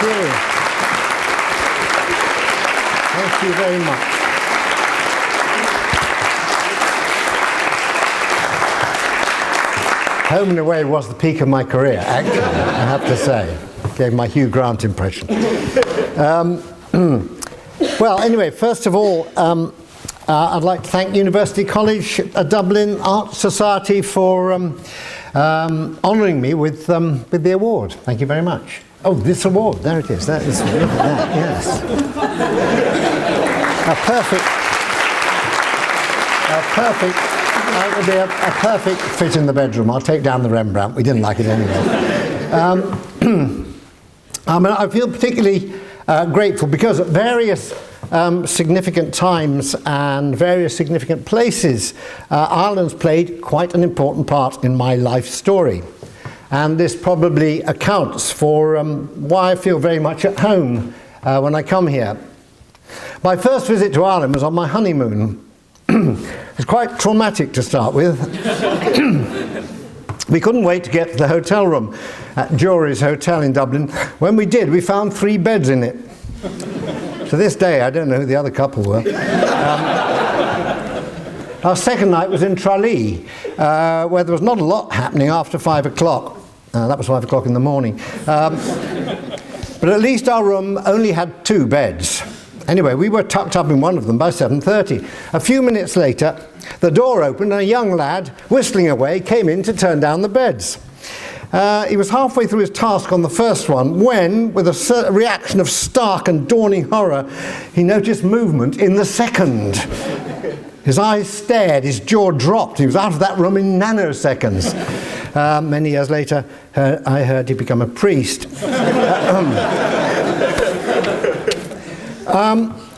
you. Thank you very much. Home and Away was the peak of my career, actually, I have to say. Gave my Hugh Grant impression. Well, anyway, first of all, I'd like to thank University College Dublin Arts Society for honouring me with the award. Thank you very much. Oh, this award, there it is. That is, look at that, yes. That would be a perfect fit in the bedroom. I'll take down the Rembrandt. We didn't like it anyway. I feel particularly grateful because at various significant times and various significant places, Ireland's played quite an important part in my life story. And this probably accounts for why I feel very much at home when I come here. My first visit to Ireland was on my honeymoon. It was quite traumatic to start with. We couldn't wait to get to the hotel room at Jury's Hotel in Dublin. When we did, we found 3 beds in it. To this day, I don't know who the other couple were. Our second night was in Tralee, where there was not a lot happening after 5 o'clock. That was 5 o'clock in the morning. But at least our room only had 2 beds. Anyway, we were tucked up in one of them by 7:30. A few minutes later, the door opened and a young lad, whistling away, came in to turn down the beds. He was halfway through his task on the first one when, with a reaction of stark and dawning horror, he noticed movement in the second. His eyes stared, his jaw dropped. He was out of that room in nanoseconds. Many years later, I heard he'd become a priest.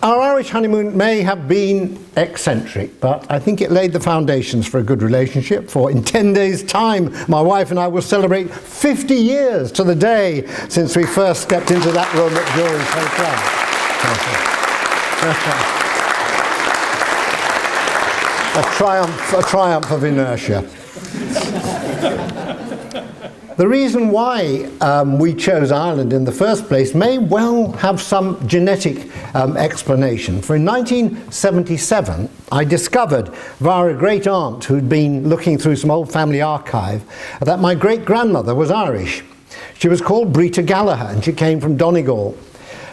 Our Irish honeymoon may have been eccentric, but I think it laid the foundations for a good relationship, for in 10 days' time, my wife and I will celebrate 50 years to the day since we first stepped into that room at Jury's Hotel. A triumph of inertia. The reason why we chose Ireland in the first place may well have some genetic explanation. For in 1977, I discovered via a great aunt who'd been looking through some old family archive that my great-grandmother was Irish. She was called Brita Gallagher and she came from Donegal.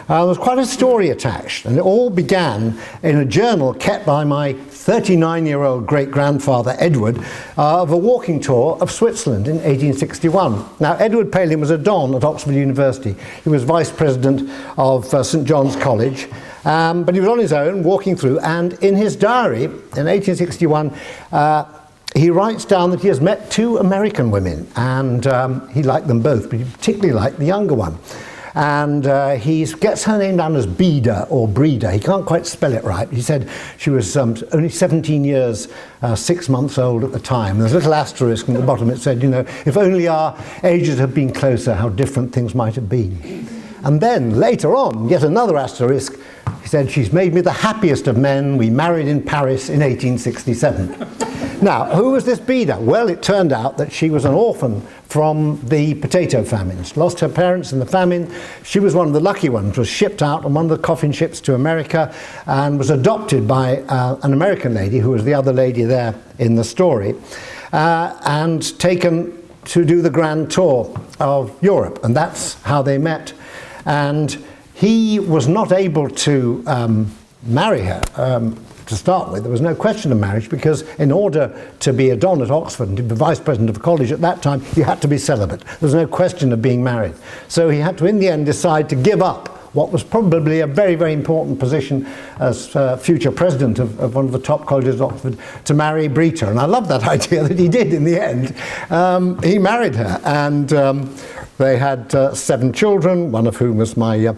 There was quite a story attached, and it all began in a journal kept by my 39-year-old great-grandfather Edward of a walking tour of Switzerland in 1861. Now, Edward Palin was a Don at Oxford University. He was vice president of St John's College, but he was on his own walking through, and in his diary in 1861 he writes down that he has met 2 American women, and he liked them both, but he particularly liked the younger one. And he gets her name down as Beda or Breda. He can't quite spell it right. He said she was only 17 years, 6 months old at the time. There's a little asterisk on the bottom. It said, you know, if only our ages had been closer, how different things might have been. And then later on, yet another asterisk, he said, she's made me the happiest of men. We married in Paris in 1867. Now, who was this Beda? Well, it turned out that she was an orphan from the potato famines. Lost her parents in the famine. She was one of the lucky ones, was shipped out on one of the coffin ships to America and was adopted by an American lady who was the other lady there in the story and taken to do the grand tour of Europe. And that's how they met. And he was not able to marry her. To start with, there was no question of marriage because in order to be a Don at Oxford and to be vice president of a college at that time, you had to be celibate. There was no question of being married. So he had to, in the end, decide to give up what was probably a very, very important position as future president of one of the top colleges at Oxford, to marry Brita. And I love that idea that he did in the end. He married her, and they had 7 children, one of whom was my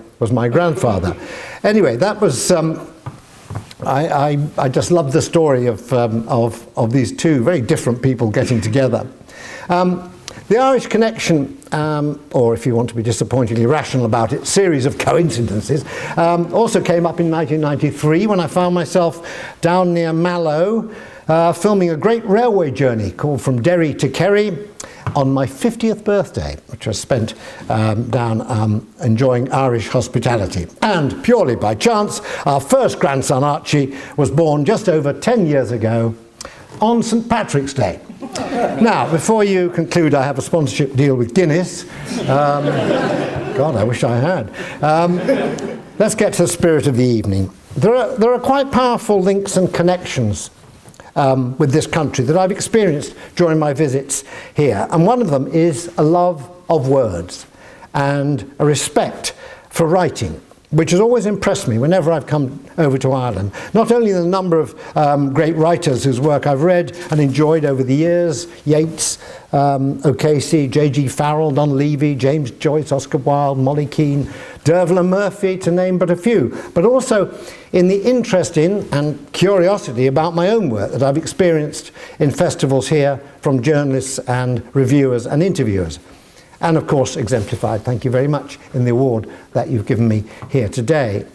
grandfather. Anyway, that was... I just love the story of these 2 very different people getting together. The Irish connection, or if you want to be disappointingly rational about it, series of coincidences, also came up in 1993 when I found myself down near Mallow filming a great railway journey called From Derry to Kerry. on my 50th birthday, which I spent down enjoying Irish hospitality. And purely by chance, our first grandson, Archie, was born just over 10 years ago on St. Patrick's Day. Now, before you conclude I have a sponsorship deal with Guinness, God, I wish I had. Let's get to the spirit of the evening. There are quite powerful links and connections with this country that I've experienced during my visits here. And one of them is a love of words and a respect for writing, which has always impressed me whenever I've come over to Ireland. Not only the number of great writers whose work I've read and enjoyed over the years, Yeats, O'Casey, J.G. Farrell, Don Levy, James Joyce, Oscar Wilde, Molly Keane, Derville and Murphy, to name but a few, but also in the interest in and curiosity about my own work that I've experienced in festivals here from journalists and reviewers and interviewers. And of course exemplified, thank you very much, in the award that you've given me here today.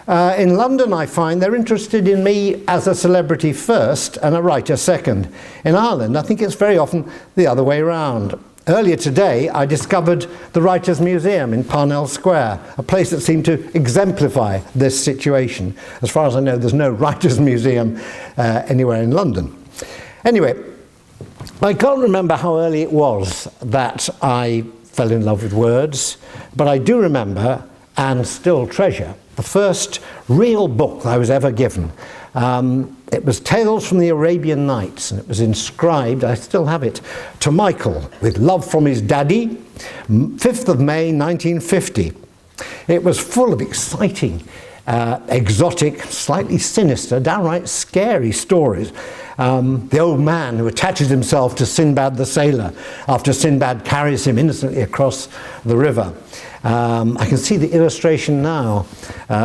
In London, I find they're interested in me as a celebrity first and a writer second. In Ireland, I think it's very often the other way around. Earlier today, I discovered the Writers' Museum in Parnell Square, a place that seemed to exemplify this situation. As far as I know, there's no Writers' Museum anywhere in London. Anyway, I can't remember how early it was that I fell in love with words, but I do remember, and still treasure, the first real book that I was ever given. It was Tales from the Arabian Nights, and it was inscribed, I still have it, to Michael, with love from his daddy, 5th of May 1950. It was full of exciting, exotic, slightly sinister, downright scary stories. The old man who attaches himself to Sinbad the sailor after Sinbad carries him innocently across the river. I can see the illustration now.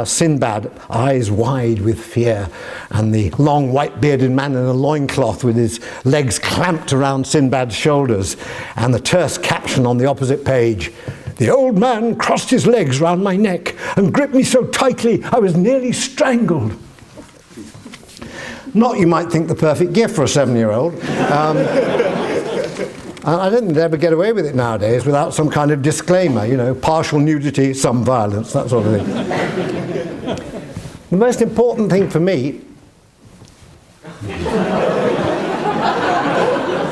Sinbad, eyes wide with fear, and the long white-bearded man in a loincloth with his legs clamped around Sinbad's shoulders, and the terse caption on the opposite page: "The old man crossed his legs round my neck and gripped me so tightly I was nearly strangled." Not, you might think, the perfect gift for a 7-year-old. I don't think they ever get away with it nowadays without some kind of disclaimer, you know, partial nudity, some violence, that sort of thing. The most important thing for me,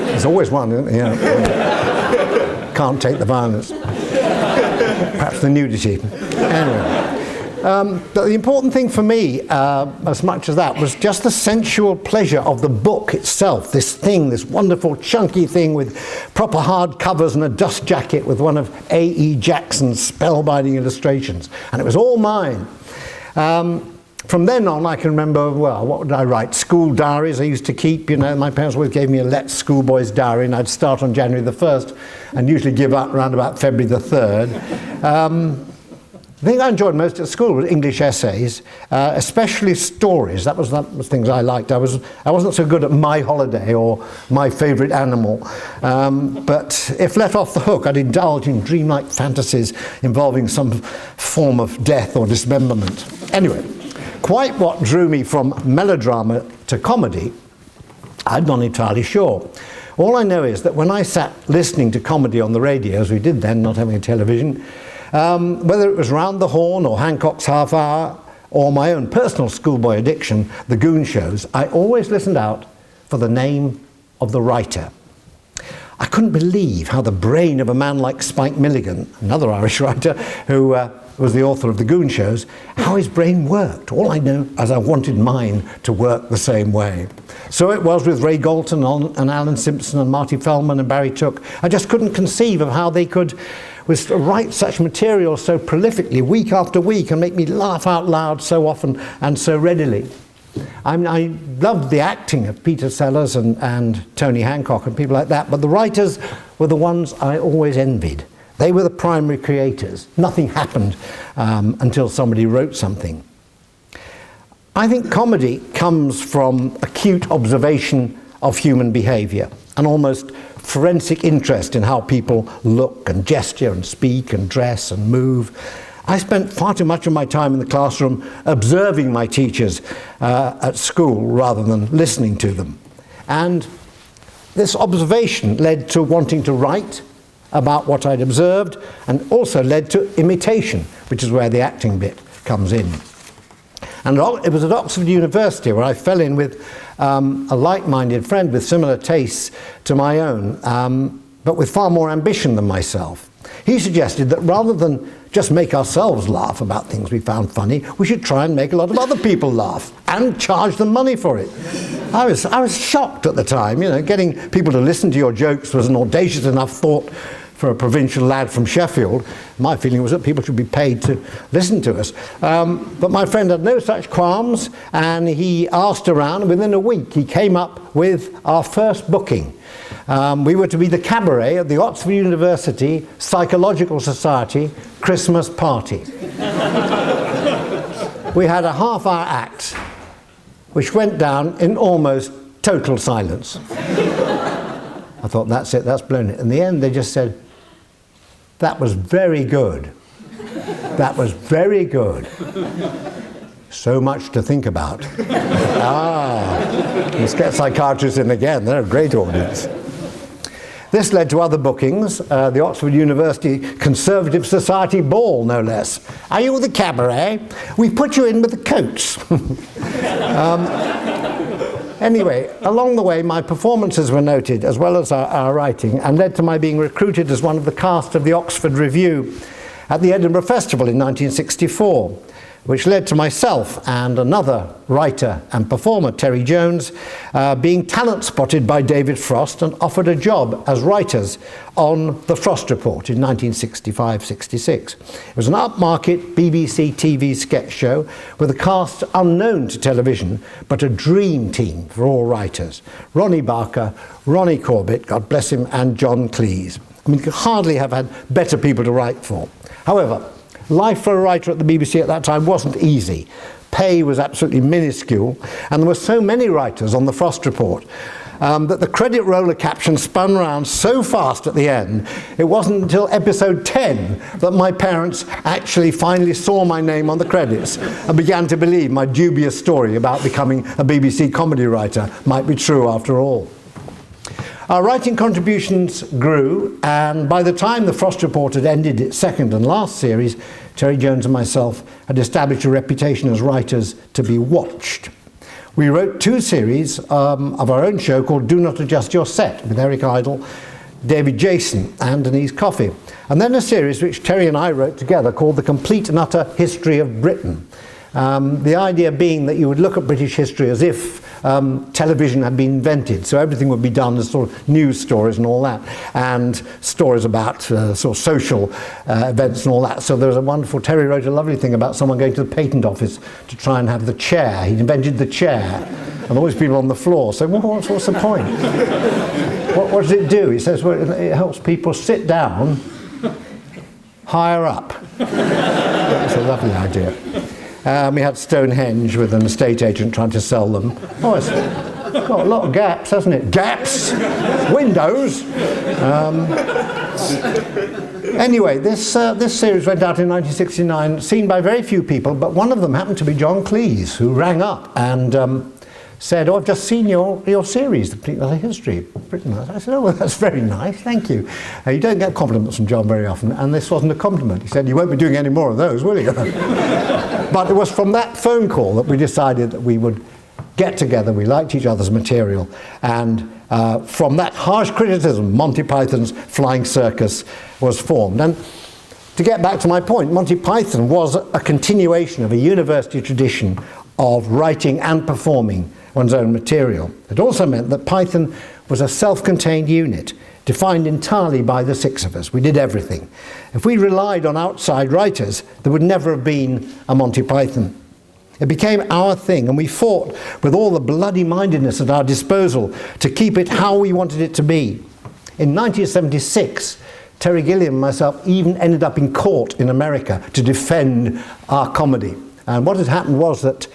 there's always one, isn't there? Yeah. Can't take the violence. Perhaps the nudity. Anyway. But the important thing for me, as much as that, was just the sensual pleasure of the book itself. This thing, this wonderful chunky thing with proper hard covers and a dust jacket with one of A.E. Jackson's spellbinding illustrations. And it was all mine. From then on, I can remember, well, what would I write? School diaries I used to keep. You know, my parents always gave me a Let's Schoolboy's diary, and I'd start on January the 1st and usually give up around about February the 3rd. The thing I enjoyed most at school was English essays, especially stories. That was things I liked. I wasn't so good at My Holiday or My Favourite Animal, but if let off the hook, I'd indulge in dreamlike fantasies involving some form of death or dismemberment. Anyway, quite what drew me from melodrama to comedy, I'm not entirely sure. All I know is that when I sat listening to comedy on the radio, as we did then, not having a television, whether it was Round the Horn or Hancock's Half Hour or my own personal schoolboy addiction, the Goon shows, I always listened out for the name of the writer. I couldn't believe how the brain of a man like Spike Milligan, another Irish writer who was the author of the Goon shows, how his brain worked. All I know is I wanted mine to work the same way. So it was with Ray Galton and Alan Simpson and Marty Feldman and Barry Took. I just couldn't conceive of how they could write such material so prolifically week after week and make me laugh out loud so often and so readily. I loved the acting of Peter Sellers and Tony Hancock and people like that, but the writers were the ones I always envied. They were the primary creators. Nothing happened until somebody wrote something. I think comedy comes from acute observation of human behaviour, an almost forensic interest in how people look and gesture and speak and dress and move. I spent far too much of my time in the classroom observing my teachers at school rather than listening to them. And this observation led to wanting to write about what I'd observed, and also led to imitation, which is where the acting bit comes in. And it was at Oxford University where I fell in with a like-minded friend with similar tastes to my own, but with far more ambition than myself. He suggested that rather than just make ourselves laugh about things we found funny, we should try and make a lot of other people laugh and charge them money for it. I was shocked at the time. You know, getting people to listen to your jokes was an audacious enough thought for a provincial lad from Sheffield. My feeling was that people should be paid to listen to us. But my friend had no such qualms, and he asked around, and within a week he came up with our first booking. We were to be the cabaret at the Oxford University Psychological Society Christmas party. We had a half-hour act, which went down in almost total silence. I thought, that's it, that's blown it. In the end, they just said, "That was very good. That was very good. So much to think about." Let's get psychiatrists in again. They're a great audience. This led to other bookings, the Oxford University Conservative Society Ball, no less. "Are you the cabaret? We put you in with the coats." Anyway, along the way, my performances were noted, as well as our writing, and led to my being recruited as one of the cast of the Oxford Review at the Edinburgh Festival in 1964, which led to myself and another writer and performer, Terry Jones, being talent spotted by David Frost and offered a job as writers on The Frost Report in 1965-66. It was an upmarket BBC TV sketch show with a cast unknown to television, but a dream team for all writers. Ronnie Barker, Ronnie Corbett, God bless him, and John Cleese. I mean, you could hardly have had better people to write for. However, life for a writer at the BBC at that time wasn't easy. Pay was absolutely minuscule, and there were so many writers on the Frost Report that the credit roller caption spun around so fast at the end, it wasn't until episode 10 that my parents actually finally saw my name on the credits and began to believe my dubious story about becoming a BBC comedy writer might be true after all. Our writing contributions grew, and by the time the Frost Report had ended its second and last series, Terry Jones and myself had established a reputation as writers to be watched. We wrote 2 series of our own show called Do Not Adjust Your Set, with Eric Idle, David Jason, and Denise Coffey. And then a series which Terry and I wrote together called The Complete and Utter History of Britain. The idea being that you would look at British history as if television had been invented, so everything would be done as sort of news stories and all that, and stories about sort of social events and all that. So there was a wonderful, Terry wrote a lovely thing about someone going to the patent office to try and have the chair. He'd invented the chair, and all these people on the floor. So what's the point? What does it do? He says, well, it helps people sit down higher up. That's a lovely idea. We had Stonehenge with an estate agent trying to sell them. Oh, it's got a lot of gaps, hasn't it? Gaps! Windows! Anyway, this series went out in 1969, seen by very few people, but one of them happened to be John Cleese, who rang up and said, "Oh, I've just seen your series, The Complete Utter History of Britain." I said, "Oh, well, that's very nice, thank you." You don't get compliments from John very often, and this wasn't a compliment. He said, "You won't be doing any more of those, will you?" But it was from that phone call that we decided that we would get together. We liked each other's material, and from that harsh criticism, Monty Python's Flying Circus was formed. And to get back to my point, Monty Python was a continuation of a university tradition of writing and performing one's own material. It also meant that Python was a self-contained unit, defined entirely by the 6 of us. We did everything. If we relied on outside writers, there would never have been a Monty Python. It became our thing, and we fought with all the bloody-mindedness at our disposal to keep it how we wanted it to be. In 1976, Terry Gilliam and myself even ended up in court in America to defend our comedy. And what had happened was that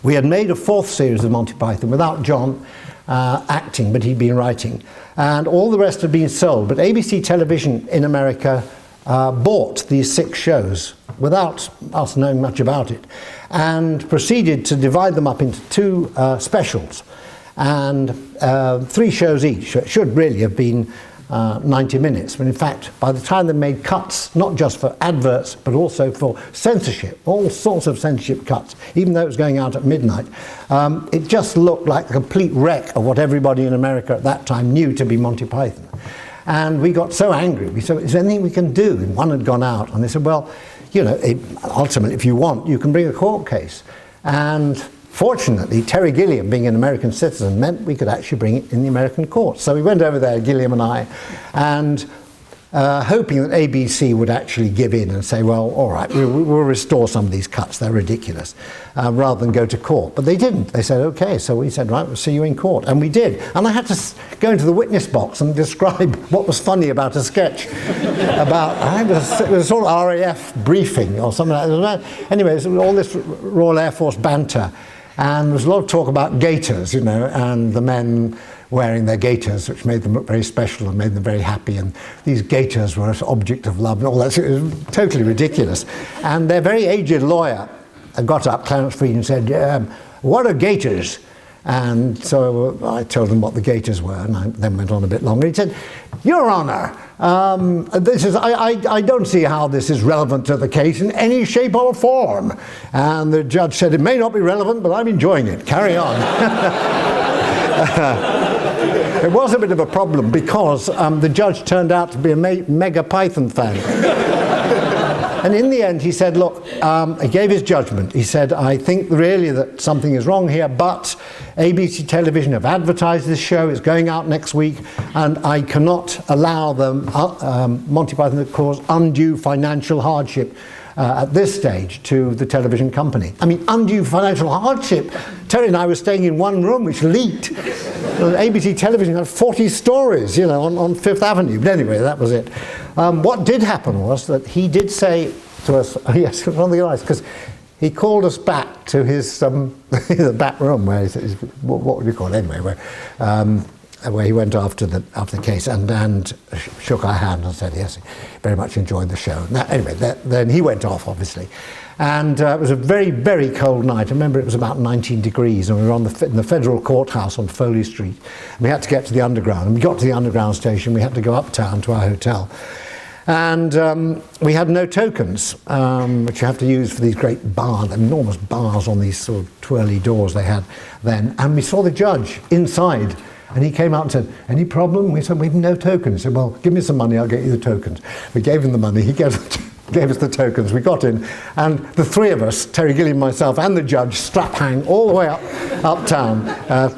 we had made a 4th series of Monty Python without John acting, but he'd been writing. And all the rest had been sold. But ABC Television in America bought these 6 shows without us knowing much about it, and proceeded to divide them up into 2 specials. and 3 shows each. It should really have been 90 minutes, but in fact, by the time they made cuts, not just for adverts, but also for censorship, all sorts of censorship cuts, even though it was going out at midnight, it just looked like a complete wreck of what everybody in America at that time knew to be Monty Python. And we got so angry. We said, is there anything we can do? And one had gone out, and they said, well, you know, ultimately, if you want, you can bring a court case. And fortunately, Terry Gilliam, being an American citizen, meant we could actually bring it in the American courts. So we went over there, Gilliam and I, and hoping that ABC would actually give in and say, well, all right, we'll restore some of these cuts, they're ridiculous, rather than go to court. But they didn't. They said, okay. So we said, right, we'll see you in court. And we did. And I had to go into the witness box and describe what was funny about a sketch about, it was sort of RAF briefing or something like that. Anyway, it was all this Royal Air Force banter. And there was a lot of talk about gaiters, you know, and the men wearing their gaiters, which made them look very special and made them very happy. And these gaiters were an object of love and all that. It was totally ridiculous. And their very aged lawyer got up, Clarence Freed, and said, what are gaiters? And so I told him what the gaiters were, and I then went on a bit longer. He said, Your Honour, I don't see how this is relevant to the case in any shape or form. And the judge said, it may not be relevant, but I'm enjoying it. Carry on. It was a bit of a problem because the judge turned out to be a mega Python fan. And in the end, he said, look, he gave his judgment. He said, I think really that something is wrong here, but ABC Television have advertised this show. It's going out next week, and I cannot allow them, Monty Python, to cause undue financial hardship at this stage to the television company. I mean, undue financial hardship. Terry and I were staying in one room which leaked. ABC Television had 40 stories, you know, on Fifth Avenue. But anyway, that was it. What did happen was that he did say to us, yes, it was one of the guys, because he called us back to his the back room where what would you call it anyway, where he went after the case and shook our hand and said, yes, he very much enjoyed the show. Now, anyway, then he went off, obviously. And it was a very, very cold night. I remember it was about 19 degrees, and we were in the federal courthouse on Foley Street. And we had to get to the underground. And we got to the underground station. We had to go uptown to our hotel. And we had no tokens, which you have to use for these great bars, enormous bars on these sort of twirly doors they had then. And we saw the judge inside. And he came out and said, any problem? We said, we have no tokens. He said, well, give me some money, I'll get you the tokens. We gave him the money, he gave us the tokens. We got in, and the three of us, Terry Gilliam, myself, and the judge, strap hang all the way uptown,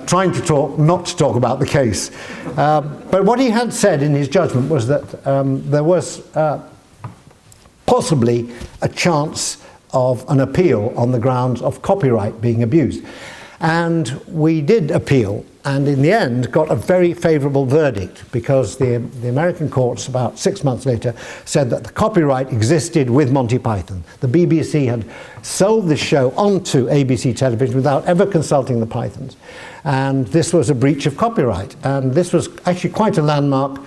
trying to talk, not to talk about the case. But what he had said in his judgment was that there was possibly a chance of an appeal on the grounds of copyright being abused. And we did appeal, and in the end got a very favourable verdict, because the American courts about 6 months later said that the copyright existed with Monty Python. The BBC had sold the show onto ABC Television without ever consulting the Pythons, and this was a breach of copyright. And this was actually quite a landmark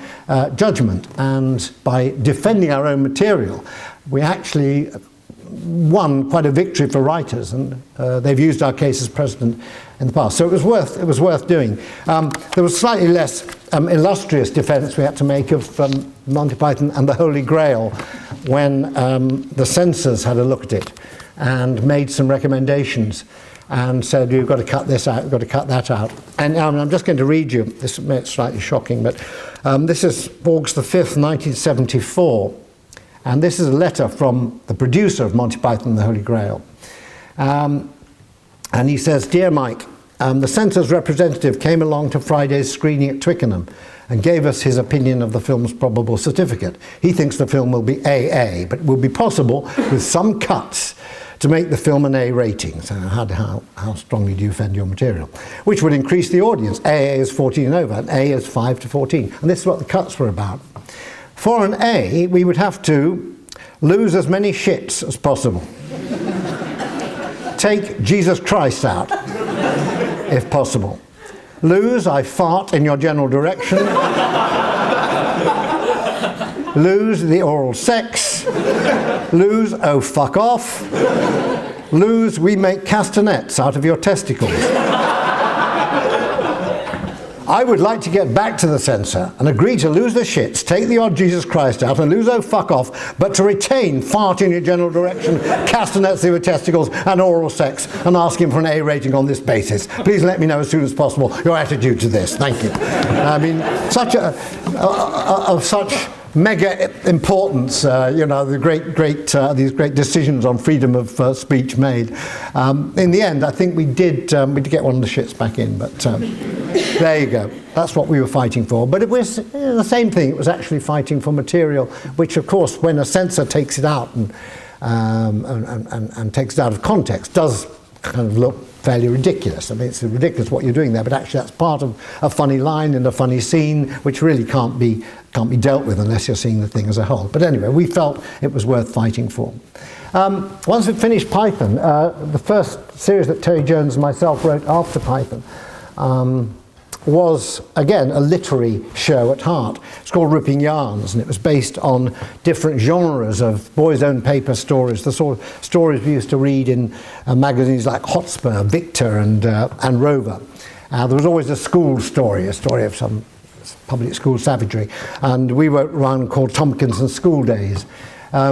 judgment, and by defending our own material, we actually won quite a victory for writers, and they've used our case as precedent in the past. So it was worth doing. There was slightly less illustrious defence we had to make of Monty Python and the Holy Grail when the censors had a look at it and made some recommendations and said, you've got to cut this out, you've got to cut that out. And I'm just going to read you, this is slightly shocking, but this is August the 5th, 1974. And this is a letter from the producer of Monty Python and the Holy Grail. And he says, Dear Mike, the Censors representative came along to Friday's screening at Twickenham and gave us his opinion of the film's probable certificate. He thinks the film will be AA, but it will be possible with some cuts to make the film an A rating. So how strongly do you defend your material? Which would increase the audience. AA is 14 and over, and A is 5 to 14. And this is what the cuts were about. For an A, we would have to lose as many shits as possible. Take Jesus Christ out, if possible. Lose, I fart in your general direction. Lose the oral sex. Lose, oh fuck off. Lose, we make castanets out of your testicles. I would like to get back to the censor and agree to lose the shits, take the odd Jesus Christ out and lose oh fuck off, but to retain fart in your general direction, castanets with testicles and oral sex, and ask him for an A rating on this basis. Please let me know as soon as possible your attitude to this. Thank you. I mean, such of such mega importance, the these great decisions on freedom of speech made. In the end, I think we did get one of the shits back in, but there you go. That's what we were fighting for. But it was the same thing. It was actually fighting for material, which, of course, when a censor takes it out and takes it out of context, does kind of look fairly ridiculous. I mean, it's ridiculous what you're doing there, but actually that's part of a funny line in a funny scene, which really can't be dealt with unless you're seeing the thing as a whole. But anyway, we felt it was worth fighting for. Once we finished Python, the first series that Terry Jones and myself wrote after Python was, again, a literary show at heart. It's called Ripping Yarns, and it was based on different genres of boys' own paper stories, the sort of stories we used to read in magazines like Hotspur, Victor, and Rover. There was always a school story, a story of some public school savagery, and we wrote one called Tompkinson's School Days,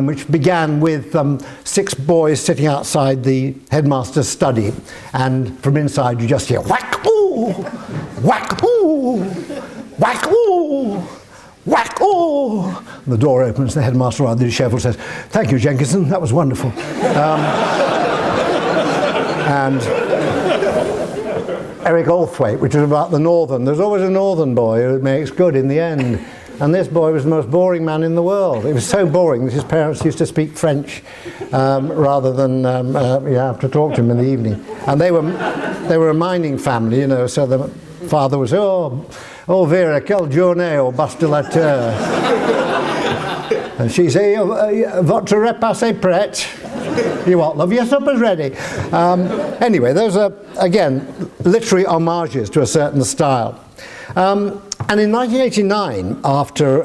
which began with 6 boys sitting outside the headmaster's study, and from inside you just hear whack, ooh, whack, ooh, whack, ooh, whack, ooh. And the door opens, the headmaster, rather dishevelled, says, "Thank you, Jenkinson, that was wonderful." And Eric Althwaite, which was about the northern. There's always a northern boy who makes good in the end. And this boy was the most boring man in the world. It was so boring that his parents used to speak French rather than have to talk to him in the evening. And they were a mining family, you know, so the father was, oh Vera, quelle journée au bas de la terre. And she said, votre repas est prêt. You what, love? Your supper's ready. Anyway, those are, again, literary homages to a certain style. And in 1989, after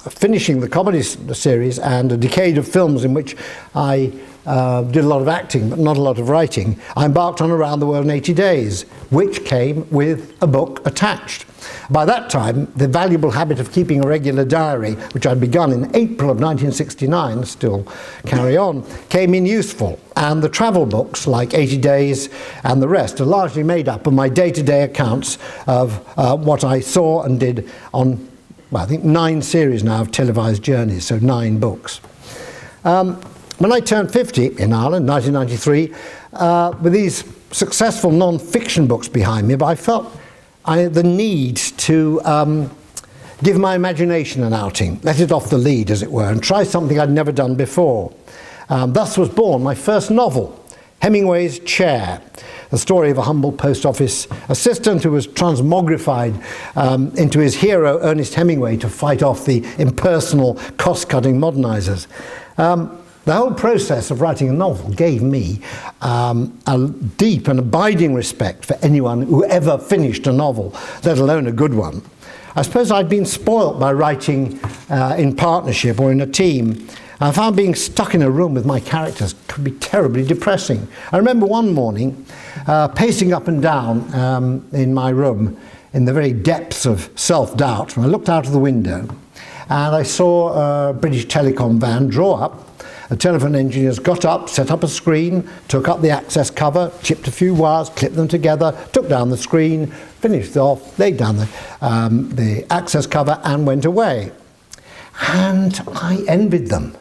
finishing the comedy series and a decade of films in which I did a lot of acting but not a lot of writing, I embarked on Around the World in 80 Days, which came with a book attached. By that time, the valuable habit of keeping a regular diary, which I'd begun in April of 1969, still carry on, came in useful. And the travel books, like 80 Days and the rest, are largely made up of my day-to-day accounts of what I saw and did on, well, I think 9 series now of televised journeys, so 9 books. When I turned 50 in Ireland, 1993, with these successful non-fiction books behind me, but I felt the need to give my imagination an outing, let it off the lead, as it were, and try something I'd never done before. Thus was born my first novel, Hemingway's Chair, the story of a humble post office assistant who was transmogrified into his hero, Ernest Hemingway, to fight off the impersonal, cost-cutting modernizers. The whole process of writing a novel gave me a deep and abiding respect for anyone who ever finished a novel, let alone a good one. I suppose I'd been spoilt by writing in partnership or in a team. I found being stuck in a room with my characters could be terribly depressing. I remember one morning pacing up and down in my room in the very depths of self-doubt, and I looked out of the window and I saw a British Telecom van draw up. The telephone engineers got up, set up a screen, took up the access cover, chipped a few wires, clipped them together, took down the screen, finished off, laid down the access cover and went away. And I envied them.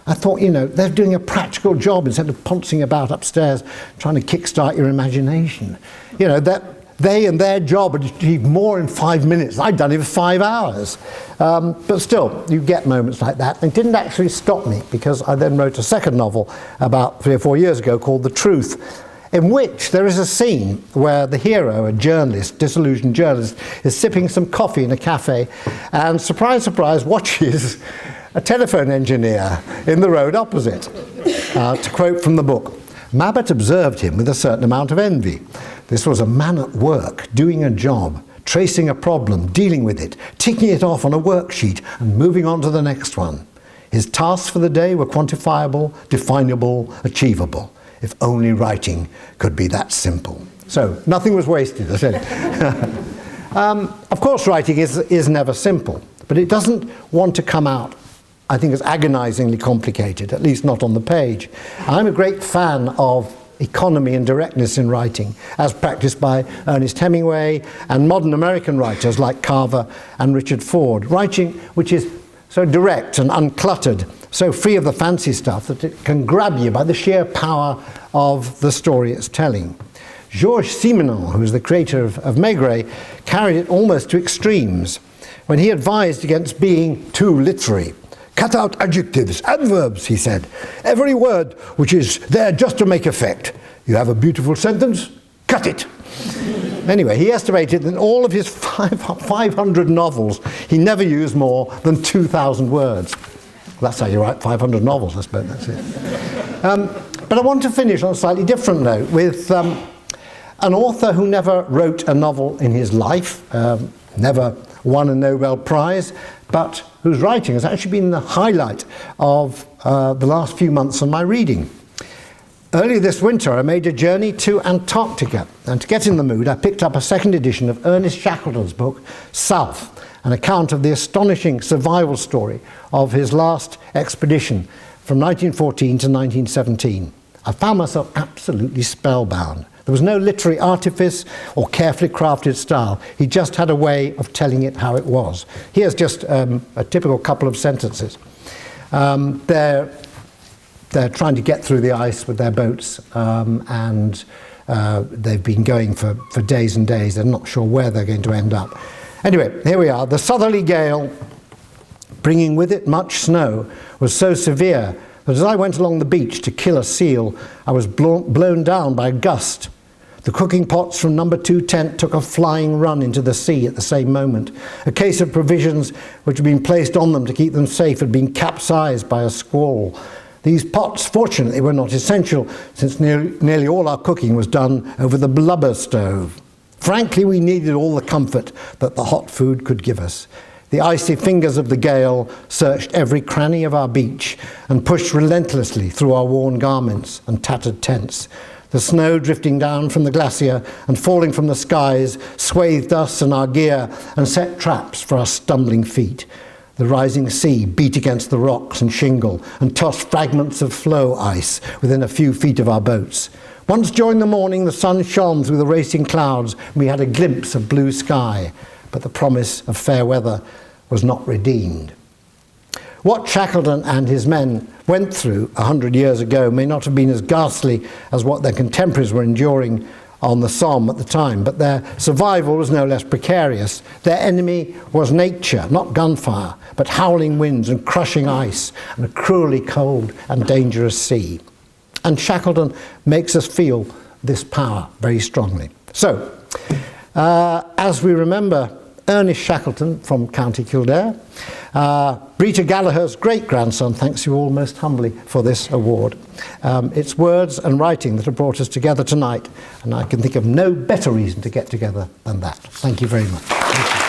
I thought, you know, they're doing a practical job instead of pouncing about upstairs trying to kickstart your imagination. You know, that they and their job had achieved more in 5 minutes. I'd done it for 5 hours. But still, you get moments like that. It didn't actually stop me, because I then wrote a second novel about 3 or 4 years ago called The Truth, in which there is a scene where the hero, a journalist, disillusioned journalist, is sipping some coffee in a cafe and, surprise, surprise, watches a telephone engineer in the road opposite. To quote from the book, Mabbott observed him with a certain amount of envy. This was a man at work, doing a job, tracing a problem, dealing with it, ticking it off on a worksheet and moving on to the next one. His tasks for the day were quantifiable, definable, achievable. If only writing could be that simple. So nothing was wasted, I said. Of course, writing is never simple, but it doesn't want to come out, I think, as agonizingly complicated, at least not on the page. I'm a great fan of economy and directness in writing, as practiced by Ernest Hemingway and modern American writers like Carver and Richard Ford. Writing which is so direct and uncluttered, so free of the fancy stuff that it can grab you by the sheer power of the story it's telling. Georges Simenon, who is the creator of Maigret, carried it almost to extremes when he advised against being too literary. Cut out adjectives, adverbs, he said. Every word which is there just to make effect. You have a beautiful sentence, cut it. Anyway, he estimated that in all of his 500 novels, he never used more than 2,000 words. That's how you write 500 novels, I suppose, that's it. But I want to finish on a slightly different note with an author who never wrote a novel in his life, never won a Nobel Prize, but whose writing has actually been the highlight of the last few months of my reading. Earlier this winter, I made a journey to Antarctica, and to get in the mood, I picked up a second edition of Ernest Shackleton's book, South, an account of the astonishing survival story of his last expedition from 1914 to 1917. I found myself absolutely spellbound. There was no literary artifice or carefully crafted style. He just had a way of telling it how it was. Here's just a typical couple of sentences. They're trying to get through the ice with their boats, and they've been going for days and days. They're not sure where they're going to end up. Anyway, here we are. The southerly gale, bringing with it much snow, was so severe that as I went along the beach to kill a seal, I was blown down by a gust. The cooking pots from number 2 tent took a flying run into the sea at the same moment. A case of provisions which had been placed on them to keep them safe had been capsized by a squall. These pots, fortunately, were not essential, since nearly all our cooking was done over the blubber stove. Frankly, we needed all the comfort that the hot food could give us. The icy fingers of the gale searched every cranny of our beach and pushed relentlessly through our worn garments and tattered tents. The snow drifting down from the glacier and falling from the skies swathed us and our gear and set traps for our stumbling feet. The rising sea beat against the rocks and shingle and tossed fragments of floe ice within a few feet of our boats. Once during the morning, the sun shone through the racing clouds and we had a glimpse of blue sky, but the promise of fair weather was not redeemed. What Shackleton and his men went through 100 years ago may not have been as ghastly as what their contemporaries were enduring on the Somme at the time, but their survival was no less precarious. Their enemy was nature, not gunfire, but howling winds and crushing ice and a cruelly cold and dangerous sea. And Shackleton makes us feel this power very strongly. So, as we remember Ernest Shackleton from County Kildare, Brita Gallagher's great-grandson, thanks you all most humbly for this award. It's words and writing that have brought us together tonight, and I can think of no better reason to get together than that. Thank you very much.